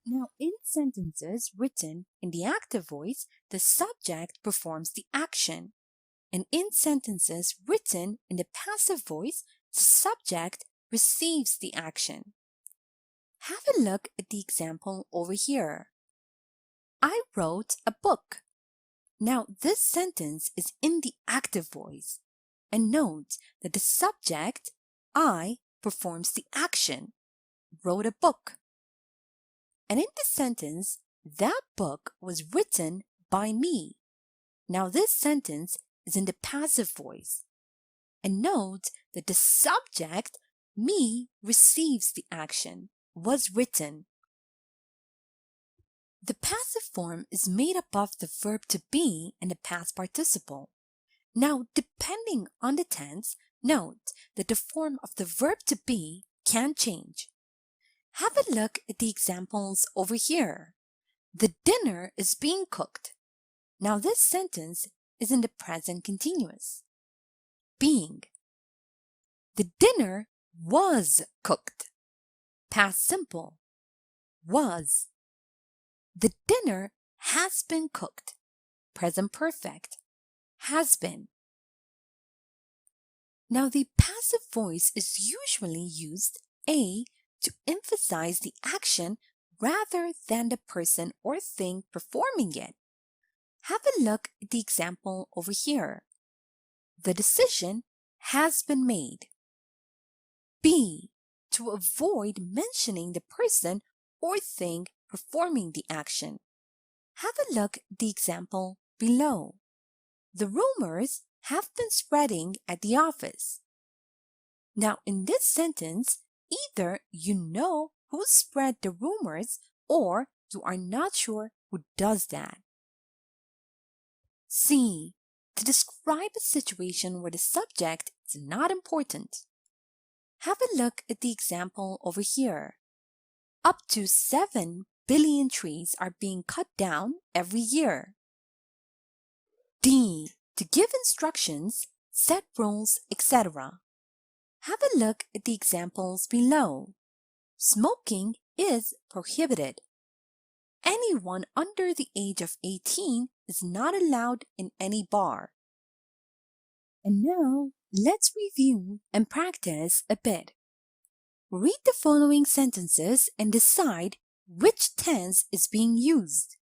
Now, in sentences written in the active voice, the subject performs the action. And in sentences written in the passive voice, the subject receives the action. Have a look at the example over here. I wrote a book. Now, this sentence is in the active voice. And note that the subject, I, performs the action, wrote a book. And in this sentence, that book was written by me. Now, this sentence is in the passive voice. And note that the subject, me, receives the action, was written. The passive form is made up of the verb to be and the past participle. Now, depending on the tense, note that the form of the verb to be can change. Have a look at the examples over here. The dinner is being cooked. Now, this sentence is in the present continuous. Being. The dinner was cooked. Past simple. Was. The dinner has been cooked. Present perfect. Has been. Now, the passive voice is usually used A to emphasize the action rather than the person or thing performing it. Have a look at the example over here. The decision has been made. B. To avoid mentioning the person or thing performing the action. Have a look at the example below. The rumors have been spreading at the office. Now, in this sentence, either you know who spread the rumors or you are not sure who does that. C. To describe a situation where the subject is not important. Have a look at the example over here. Up to 7 billion trees are being cut down every year. D. To give instructions, set rules, etc. Have a look at the examples below. Smoking is prohibited. Anyone under the age of 18 is not allowed in any bar. And now, let's review and practice a bit. Read the following sentences and decide which tense is being used.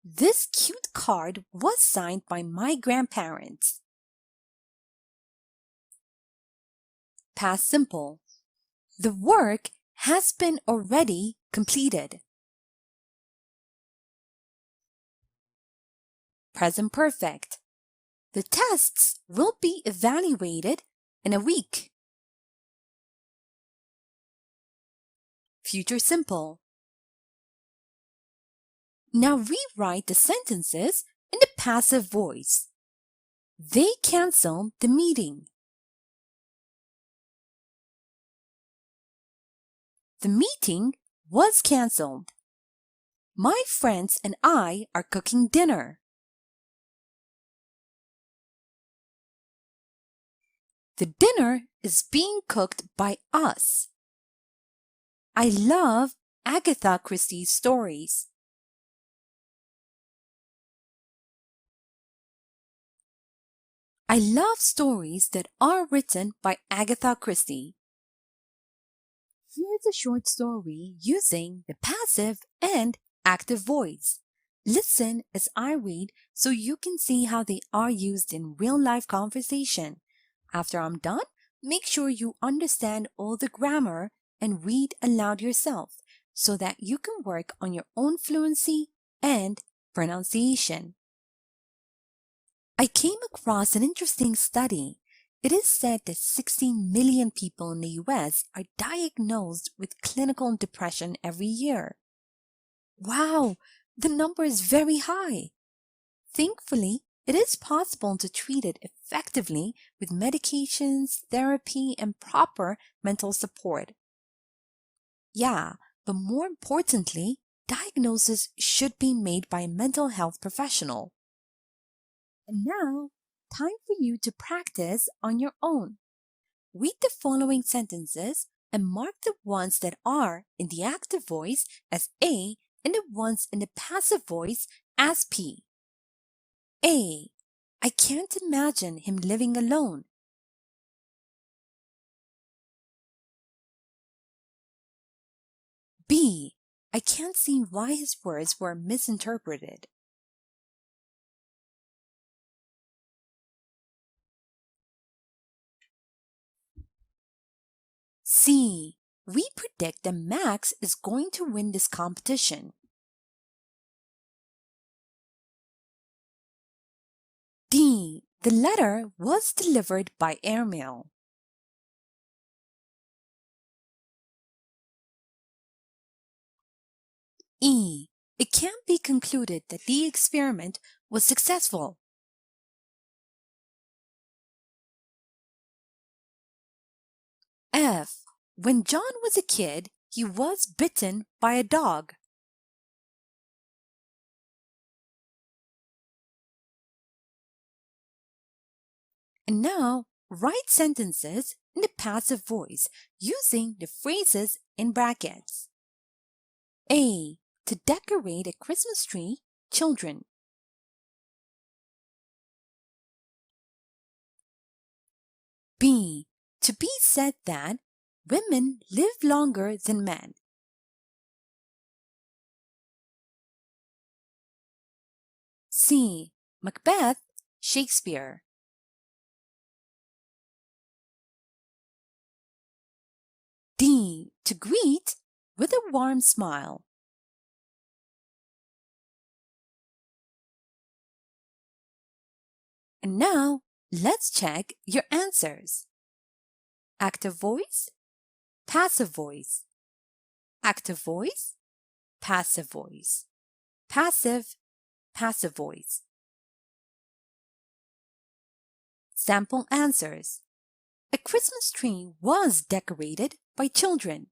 This cute card was signed by my grandparents. Past simple. The work has been already completed. Present perfect. The tests will be evaluated in a week. Future simple. Now rewrite the sentences in the passive voice. They canceled the meeting. The meeting was canceled. My friends and I are cooking dinner. The dinner is being cooked by us. I love Agatha Christie's stories. I love stories that are written by Agatha Christie. Here's a short story using the passive and active voice. Listen as I read so you can see how they are used in real-life conversation. After I'm done, make sure you understand all the grammar and read aloud yourself so that you can work on your own fluency and pronunciation. I came across an interesting study. It is said that 16 million people in the US are diagnosed with clinical depression every year. Wow, the number is very high. Thankfully, it is possible to treat it effectively with medications, therapy, and proper mental support. Yeah, but more importantly, diagnosis should be made by a mental health professional. And now, time for you to practice on your own. Read the following sentences and mark the ones that are in the active voice as A and the ones in the passive voice as P. A. I can't imagine him living alone. B. I can't see why his words were misinterpreted. C. We predict that Max is going to win this competition. D. The letter was delivered by airmail. E. It can't be concluded that the experiment was successful. F. When John was a kid, he was bitten by a dog. And now, write sentences in the passive voice using the phrases in brackets. A. To decorate a Christmas tree, children. B. To be said that women live longer than men. C. Macbeth, Shakespeare. D. To greet with a warm smile. And now, let's check your answers. Active voice, passive voice. Active voice, passive voice. Passive, passive voice. Sample answers. A Christmas tree was decorated by children.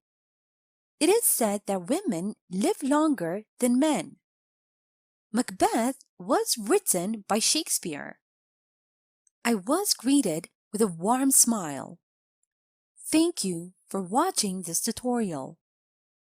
It is said that women live longer than men. Macbeth was written by Shakespeare. I was greeted with a warm smile. Thank you for watching this tutorial.